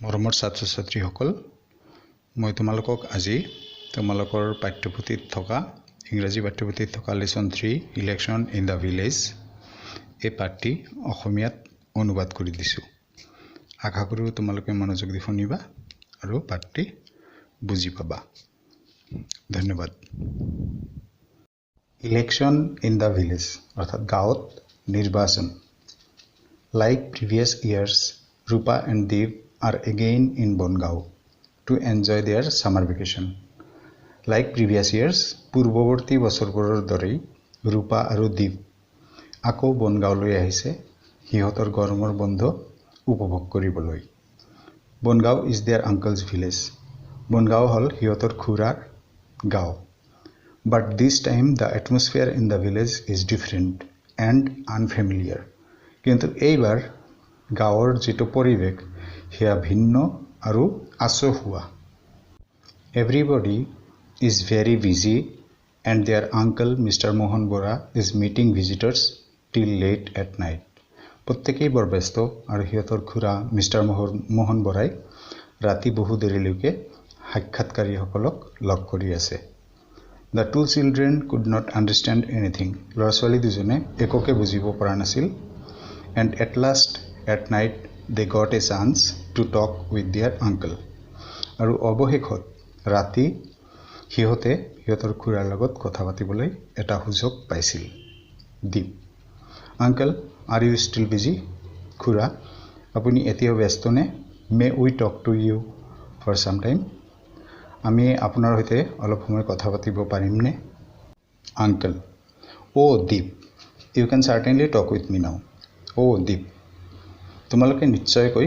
মৰমৰ ছাত্ৰ ছাত্ৰীসকল, মই তোমালোকক আজি তোমালোকৰ পাঠ্যপুথিত থকা ইংৰাজী পাঠ্যপুথিত থকা lesson 3 election in the village এই পাঠটি অসমীয়াত অনুবাদ কৰি দিছো। আশা কৰোঁ তোমালোকে মনোযোগ দি শুনিবা আৰু পাঠটি বুজি পাবা। ধন্যবাদ। ইলেকশ্যন ইন দ্য ভিলেজ অৰ্থাৎ গাঁৱত নিৰ্বাচন। Like previous years, Rupa and Deep are again in Bongao to enjoy their summer vacation. Like previous years, পূৰ্বৱৰ্তী বছৰবোৰৰ দৰেই ৰূপা আৰু দীপ আকৌ বনগাঁৱলৈ আহিছে সিহঁতৰ গৰমৰ বন্ধ উপভোগ কৰিবলৈ। Bongaon is their uncle's village. Bongaon হ'ল সিহঁতৰ খুৰাৰ গাঁও। But this time the atmosphere in the village is different and unfamiliar. কিন্তু এইবাৰ গাঁৱৰ যেটো পৰিৱেশ সেয়া ভিন্ন আৰু আচহুৱা। Everybody is very busy and their uncle Mr. Mohan Bora is meeting visitors till late at night. প্ৰত্যেকেই বৰ ব্যস্ত আৰু সিহঁতৰ খুৰা মিষ্টাৰ মোহন বৰাই ৰাতি বহু দেৰিলৈকে সাক্ষাৎকাৰীসকলক লগ কৰি আছে। The two children could not understand anything. ল'ৰা ছোৱালী দুজনে একোকে বুজিব পৰা নাছিল। And at last at night they got a chance to talk with their uncle. আৰু অৱশেষত ৰাতি সিহঁতে সিহঁতৰ খুৰাৰ লগত কথা পাতিবলৈ এটা সুযোগ পাইছিল। দীপ: Uncle, are you still busy? খুৰা: আপুনি এতিয়াও ব্যস্তনে? May we talk to you for some time? আমি আপোনাৰ সৈতে অলপ সময় কথা পাতিব পাৰিমনে? Uncle: Oh Deep, you can certainly talk with me now. Oh Deep, তোমালোকে নিশ্চয়কৈ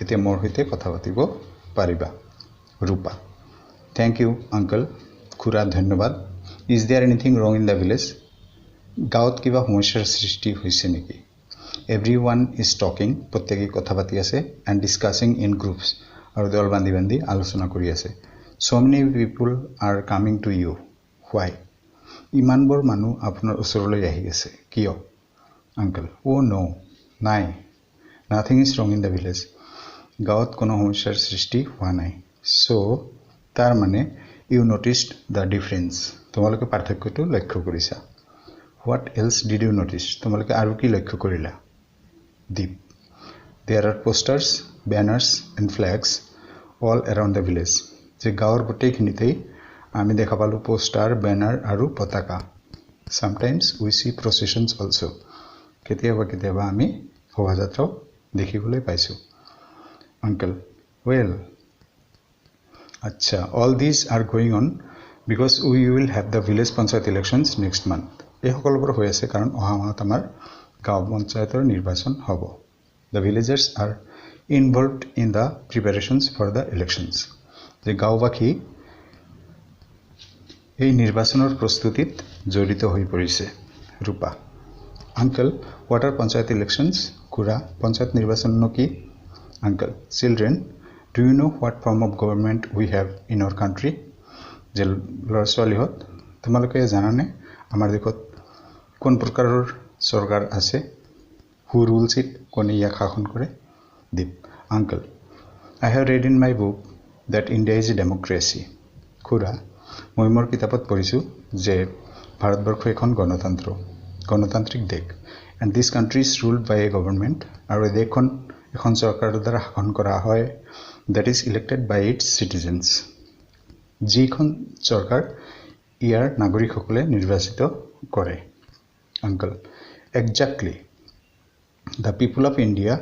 এতিয়া মোৰ সৈতে কথা পাতিব পাৰিবা। ৰূপা: Thank you, Uncle. খুৰা: ধন্যবাদ। Is there anything wrong in the village? গাঁৱত কিবা সমস্যাৰ সৃষ্টি হৈছে নেকি? Everyone is talking. প্ৰত্যেকেই কথা পাতি আছে and discussing in groups. আৰু দল বান্ধি বান্ধি আলোচনা কৰি আছে। So many people are coming to you. Why? ইমানবোৰ মানুহ আপোনাৰ ওচৰলৈ আহি আছে কিয়? Uncle: Oh no, নাই। Nothing is wrong in the village. গাঁৱত কোনো সমস্যাৰ সৃষ্টি হোৱা নাই। So তাৰ মানে you noticed the difference. তোমালোকে পাৰ্থক্যটো লক্ষ্য কৰিছা। What else did you notice? তোমালোকে আৰু কি লক্ষ্য কৰিলা? Deep: There are posters, banners and flags all around the village. যে গাঁৱৰ গোটেইখিনিতেই আমি দেখা পালোঁ পোষ্টাৰ, বেনাৰ আৰু পতাকা। Sometimes we see processions also. কেতিয়াবা আমি শোভাযাত্ৰাও দেখিবলৈ পাইছোঁ। Uncle: Well, আচ্ছা, all these are going on because we will have the village panchayat elections next month. এই সকলোবোৰ হৈ আছে কাৰণ অহা মাহত আমাৰ গাঁও পঞ্চায়তৰ নিৰ্বাচন হ'ব। The villagers are involved in the preparations for the elections. যে গাঁওবাসী এই নিৰ্বাচনৰ প্ৰস্তুতিত জড়িত হৈ পৰিছে। ৰূপা: Uncle, what are panchayat elections? খুৰা: পঞ্চায়ত নিৰ্বাচননো কি? Uncle: Children, do you know what form of government we have in our country? যে ল'ৰা ছোৱালীহঁত তোমালোকে জানানে আমাৰ দেশত কোন প্ৰকাৰৰ চৰকাৰ আছে? Who rules it? কোনে ইয়াক শাসন কৰে? Deep: Uncle, I have read in my book that India is a democracy. খুৰা: মই মোৰ কিতাপত পঢ়িছোঁ যে ভাৰতবৰ্ষ এখন গণতান্ত্ৰিক দেশ and this country is ruled by a government. আৰু এই দেশখন এখন চৰকাৰৰ দ্বাৰা শাসন কৰা হয় that is elected by its citizens. যিখন চৰকাৰ ইয়াৰ নাগৰিকসকলে নিৰ্বাচিত কৰে। Uncle: Exactly. The people of India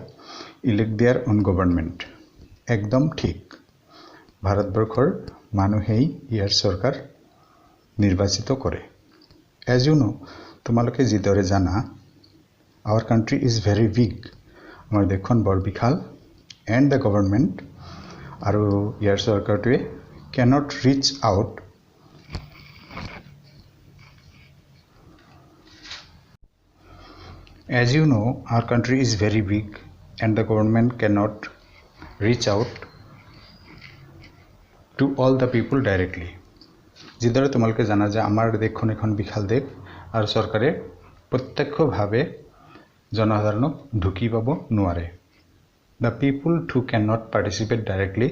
elect their own government. একদম ঠিক। ভাৰতবৰ্ষৰ মানুহেই ইয়াৰ চৰকাৰ নিৰ্বাচিত কৰে। As you know, তোমালোকে যিদৰে জানা, our country is very big. আমাৰ দেশখন বৰ বিশাল and the government আৰু ইয়াৰ চৰকাৰটোৱে cannot reach out As you know, our country is very big and the government cannot reach out to all the people directly. যিদৰে তোমালোকে জানা যে আমাৰ দেশখন এখন বিশাল দেশ আৰু চৰকাৰে প্ৰত্যক্ষভাৱে জনসাধাৰণক ঢুকি পাব নোৱাৰে। The people too cannot participate directly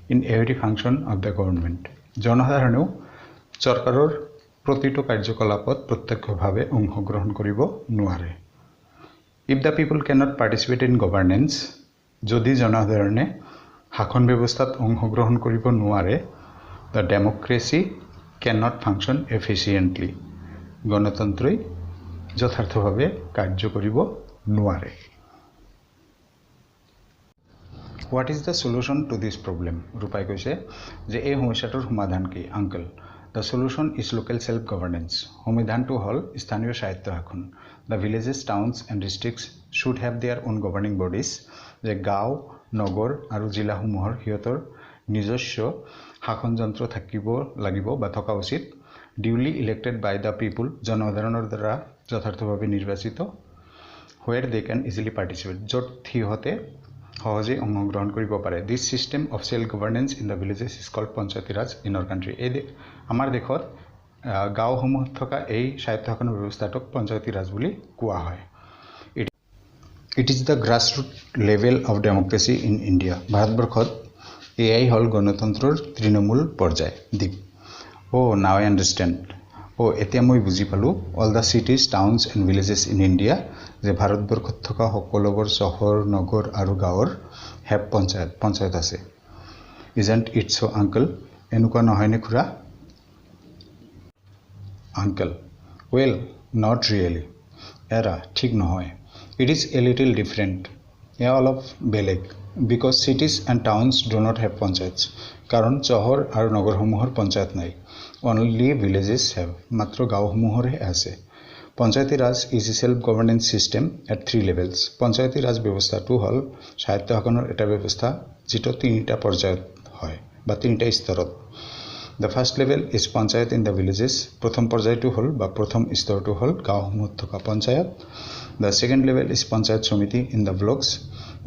in every function of the government. জনসাধাৰণেও চৰকাৰৰ প্ৰতিটো কাৰ্যকলাপত প্ৰত্যক্ষভাৱে অংশগ্ৰহণ কৰিব নোৱাৰে। If the people cannot participate in governance, যদি জনসাধাৰণে শাসন ব্যৱস্থাত অংশগ্ৰহণ কৰিব নোৱাৰে, the democracy cannot function efficiently. গণতন্ত্ৰই যথাৰ্থভাৱে কাৰ্য কৰিব নোৱাৰে। What is the solution to this problem? Rupai কৈছে যে এই সমস্যাটোৰ সমাধান কি? Uncle, the solution is local self-governance. সমাধানটো হ'ল স্থানীয় স্বায়ত্তশাসন। The villages, towns and districts should have their own governing bodies. যে গাঁও, নগৰ আৰু জিলাসমূহৰ সিহঁতৰ নিজস্ব শাসন যন্ত্ৰ থাকিব লাগিব বা থকা উচিত। Duly elected by the people, জনসাধাৰণৰ দ্বাৰা যথাৰ্থভাৱে নিৰ্বাচিত। Where they can easily participate, য'ত সিহঁতে সহজে অংশগ্ৰহণ কৰিব পাৰে। This system of self-governance in the villages is called Panchayati Raj in our country. আমাৰ দেশত গাঁওসমূহত থকা এই স্বায়ত্তশাসনৰ ব্যৱস্থাটোক পঞ্চায়তী ৰাজ বুলি কোৱা হয়। It is the grassroots level of democracy in India. ভাৰতবৰ্ষত এয়াই হ'ল গণতন্ত্ৰৰ তৃণমূল পৰ্যায়। দ্বীপ, now I understand. এতিয়া মই বুজি পালোঁ। All the cities, towns and villages in India, যে ভাৰতবৰ্ষত থকা সকলোবোৰ চহৰ, নগৰ আৰু গাঁৱৰ have পঞ্চায়ত আছে। Isn't it so, uncle? এনেকুৱা নহয়নে খুৰা? Uncle, well, not really. এৰা ঠিক নহয়। It is a little different. এয়া অলপ বেলেগ। Because cities and towns do not have panchayats. কাৰণ চহৰ আৰু নগৰসমূহৰ পঞ্চায়ত নাই। Only villages have. মাত্ৰ গাঁওসমূহৰহে আছে। Panchayati Raj is a self-governance system at 3 levels. Panchayati Raj ব্যৱস্থাটো হ'ল স্বায়ত্তশাসনৰ এটা ব্যৱস্থা যিটো 3টা পৰ্যায়ত হয় বা 3টা স্তৰত। The first level is panchayat in the villages. প্ৰথম পৰ্যায়টো হ'ল বা প্ৰথম স্তৰটো হ'ল গাঁওসমূহত থকা panchayat. The second level is panchayat samiti in the blocks.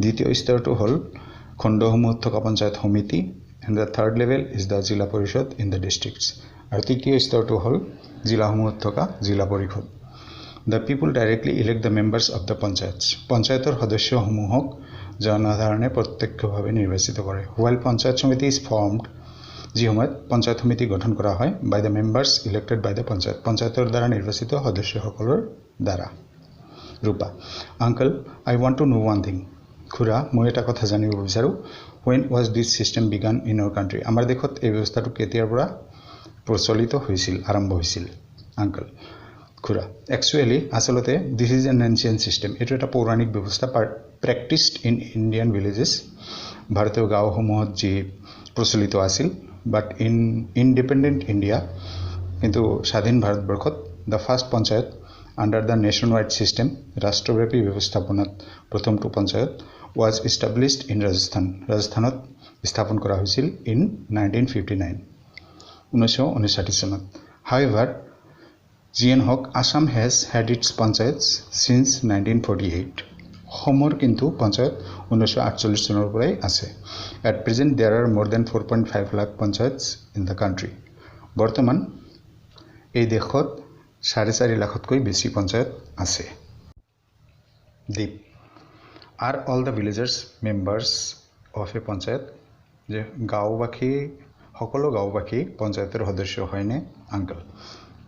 দ্বিতীয় স্তৰটো হ'ল খণ্ডসমূহত থকা পঞ্চায়ত সমিতি। And the third level is the জিলা পৰিষদ in the districts. আৰু তৃতীয় স্তৰটো হ'ল জিলাসমূহত থকা জিলা পৰিষদ। The people directly elect the members of the panchayats. পঞ্চায়তৰ সদস্যসমূহক জনসাধাৰণে প্ৰত্যক্ষভাৱে নিৰ্বাচিত কৰে। While panchayat samiti is formed, যি সময়ত পঞ্চায়ত সমিতি গঠন কৰা হয় by the members elected by the panchayat, পঞ্চায়তৰ দ্বাৰা নিৰ্বাচিত সদস্যসকলৰ দ্বাৰা। ৰূপা, uncle, I want to know one thing. খুৰা, মই এটা কথা জানিব বিচাৰোঁ। When was this system begun in our country? আমাৰ দেশত এই ব্যৱস্থাটো কেতিয়াৰ পৰা প্ৰচলিত হৈছিল, আৰম্ভ হৈছিল? Uncle, খুৰা, actually আচলতে this is an ancient system. এইটো এটা পৌৰাণিক ব্যৱস্থা practiced in Indian villages. ভাৰতীয় গাঁওসমূহত যি প্ৰচলিত আছিল। But in independent India, কিন্তু স্বাধীন ভাৰতবৰ্ষত the first panchayat under the nationwide system, ৰাষ্ট্ৰব্যাপী ব্যৱস্থাপনাত প্ৰথমটো panchayat was established in Rajasthan. ৰাজস্থানত স্থাপন কৰা হৈছিল in 1959, 1959 চনত। However, যিয়ে নহওক, Assam has had its panchayats since 1948. অসমৰ কিন্তু পঞ্চায়ত 1948 চনৰ পৰাই আছে। At present, there are more than 4.5 lakh panchayats in the country. বৰ্তমান এই দেশত 4.5 লাখতকৈ বেছি পঞ্চায়ত আছে। দ্বীপ, are all the villagers members of a panchayat? যে গাঁওবাসী সকলো গাঁওবাসী পঞ্চায়তৰ সদস্য হয়নে? Uncle,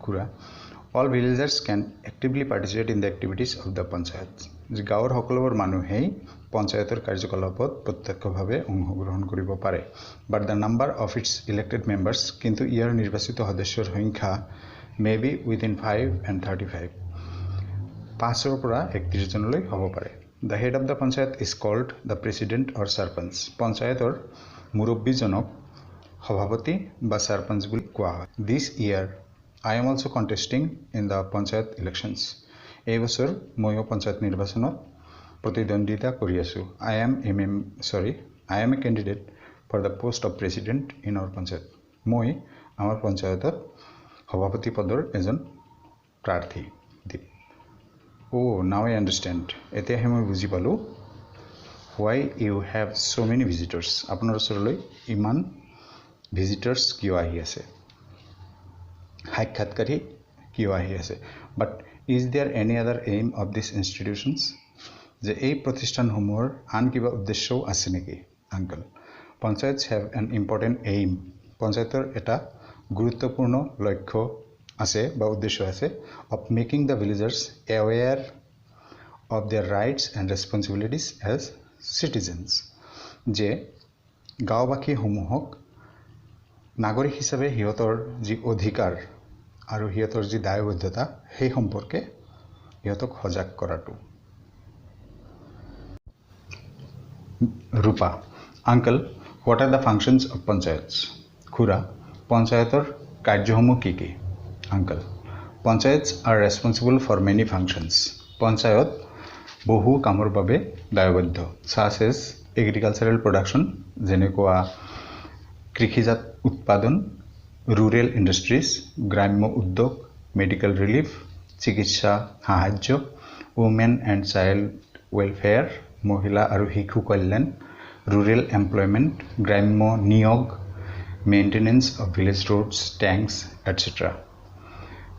খুৰা, all villagers can actively participate in the activities of the panchayat. যে গাঁৱৰ সকলোবোৰ মানুহেই পঞ্চায়তৰ কাৰ্যকলাপত প্ৰত্যক্ষভাৱে অংশগ্ৰহণ কৰিব পাৰে। But the number of its elected members, কিন্তু ইয়াৰ নিৰ্বাচিত সদস্যৰ সংখ্যা may be within 5 and 35, 5ৰ পৰা 31 জনলৈ হ'ব পাৰে। The head of the panchayat is called the president or sarpanch. পঞ্চায়তৰ মুৰব্বীজনক সভাপতি বা sarpanch বুলি কোৱা হয়। This year, I am also contesting in the panchayat elections. এই বছৰ ময়ো পঞ্চায়ত নিৰ্বাচনত প্ৰতিদ্বন্দ্বিতা কৰি আছোঁ। I am a candidate for the post of president in our panchayat. মই আমাৰ পঞ্চায়তত সভাপতি পদৰ এজন প্ৰাৰ্থী। Now I understand. এতিয়াহে মই বুজি পালোঁ why you have so many visitors. আপোনাৰ ওচৰলৈ ইমান visitors কিয় আহি আছে, সাক্ষাৎকাৰী কিয় আহি আছে। But is there any other aim of these institutions? যে এই প্ৰতিষ্ঠানসমূহৰ আন কিবা উদ্দেশ্যও আছে নেকি uncle পঞ্চায়তস have an important aim পঞ্চায়তৰ এটা গুৰুত্বপূৰ্ণ লক্ষ্য আছে বা উদ্দেশ্য আছে of making the villagers aware of their rights and responsibilities as citizens যে গাঁওবাসীসমূহক নাগৰিক হিচাপে হিয়তৰ যি অধিকাৰ আৰু হিয়তৰ যি দায়বদ্ধতা সেই সম্পৰ্কে হিয়তক সজাগ কৰাটো Rupa Uncle what are the functions of panchayats Khura panchayator কাৰ্যসমূহ কি কি Uncle panchayats are responsible for many functions panchayat বহু কামৰ বাবে দায়বদ্ধ such as agricultural production যেনেকুৱা কৃষিজাত উৎপাদন rural industries গ্ৰাম্য উদ্যোগ medical relief চিকিৎসা সাহায্য women and child welfare মহিলা আৰু শিশু কল্যাণ rural employment গ্ৰাম্য নিয়োগ maintenance of village roads tanks etc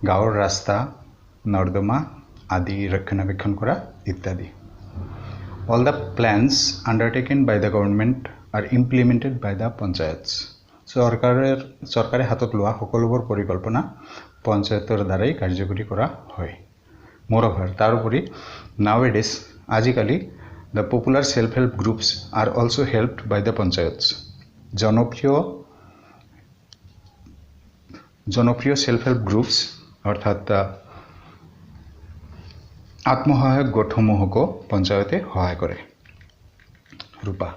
গাঁৱৰ ৰাস্তা নৰ্দমা আদি ৰক্ষণাবেক্ষণ কৰা ইত্যাদি all the plans undertaken by the government are implemented by the panchayats চৰকাৰে হাতত লোৱা সকলোবোৰ পৰিকল্পনা পঞ্চায়তৰ দ্বাৰাই কাৰ্যকৰী কৰা হয় moreover তাৰোপৰি nowadays আজিকালি the popular self-help groups are also helped by the panchayats জনপ্ৰিয় self-help groups অৰ্থাৎ আত্মসহায়ক গোটসমূহক পঞ্চায়তে সহায় কৰে Rupa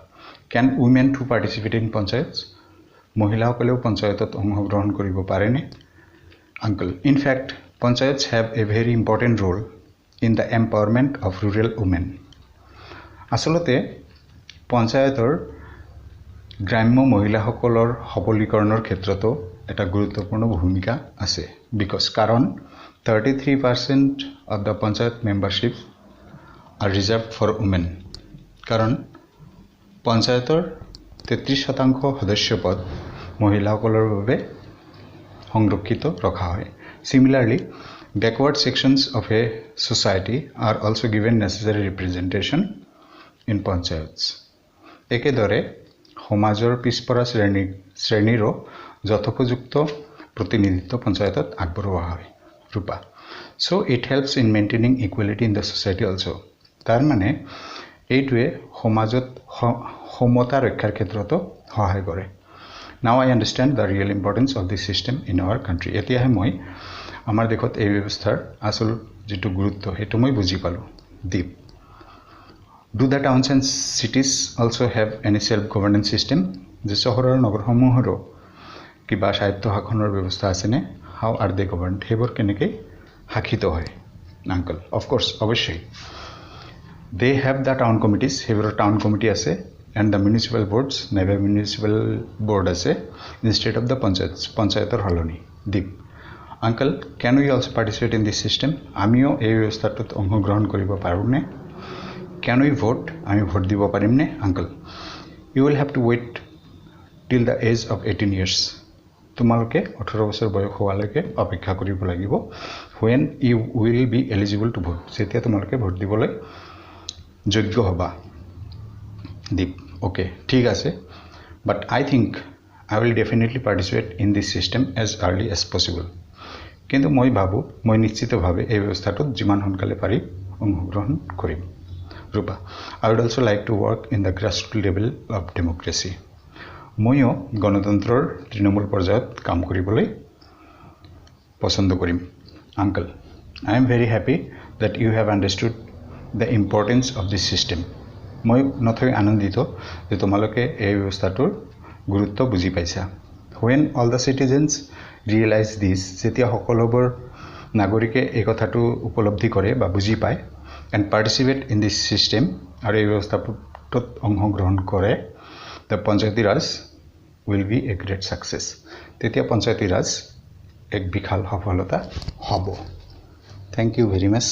can women to participate in panchayats মহিলাসকলেও পঞ্চায়তত অংশগ্ৰহণ কৰিব পাৰেনে Uncle in fact panchayats have a very important role in the empowerment of rural women আসলতে পঞ্চায়তৰ গ্ৰাম্য মহিলাসকলৰ সবলীকৰণৰ ক্ষেত্ৰতো এটা গুৰুত্বপূৰ্ণ ভূমিকা আছে কাৰণ 33% of the panchayat membership are reserved for women কাৰণ পঞ্চায়তৰ 33% সদস্য পদ মহিলাসকলৰ বাবে সংৰক্ষিত ৰখা হয় similarly backward sections of a society are also given necessary representation in panchayats একেদৰে সমাজৰ পিছপৰা শ্ৰেণীৰো যথোপযুক্ত প্ৰতিনিধিত্ব পঞ্চায়তত আগবঢ়োৱা হয় Rupa so it helps in maintaining equality in the society also তাৰ মানে এইটোৱে সমাজত সমতা ৰক্ষাৰ ক্ষেত্ৰতো সহায় কৰে now I understand the real importance of this system in our country এতিয়াহে মই আমাৰ দেখত এই ব্যৱস্থাৰ আসল যেটো গুৰুত্ব হেতু মই বুজি পালো দীপ Do the towns and cities also have any self-governance system? The চহৰৰ নগৰসমূহৰো কিবা স্বায়ত্ত শাসনৰ ব্যৱস্থা আছেনে? How are they governed? হেবৰ কেনেকৈ শাসিত হয়? Uncle, of course, অৱশ্যই. They have the town committees, হেবৰ town committee আছে, and the municipal boards, নাইবা municipal board আছে, instead of the panchayats, পঞ্চায়তৰ হলনি. Deep. Uncle, can we also participate in this system? আমিও এই ব্যৱস্থাটোত অংশগ্ৰহণ কৰিব পাৰোঁনে? Can we vote? আমি ভোট দিব পাৰিম নে Uncle? You will have to wait till the age of 18 years. তোমালোকে 18 বছৰ বয়স হোৱালৈকে অপেক্ষা কৰিব লাগিব when you will be eligible to vote. যেতিয়া তোমালোকে ভোট দিবলৈ যোগ্য হবা. Deep. Okay, ঠিক আছে. But I think I will definitely participate in this system as early as possible. কিন্তু মই ভাবো মই নিশ্চিতভাৱে এই ব্যৱস্থাটোত যিমান সোনকালে পাৰি অংশগ্ৰহণ কৰিম Rupa I would also like to work in the grassroots level of democracy মইও গণতন্ত্ৰৰ তৃণমূল পৰ্যায়ত কাম কৰিবলৈ পছন্দ কৰিম Uncle I am very happy that you have understood the importance of this system মই নথৈ আনন্দিত যে তোমালোকে এই ব্যৱস্থাটোৰ গুৰুত্ব বুজি পাইছা when all the citizens realize this যেতিয়া সকলোবোৰ নাগৰিকে এই কথাটো উপলব্ধি কৰে বা বুজি পায় and participate in this system আৰু এই ব্যৱস্থাটোত অংশগ্ৰহণ কৰে the panchayati raj will be a great success তেতিয়া panchayati raj এক বিশাল সফলতা হ'ব thank you very much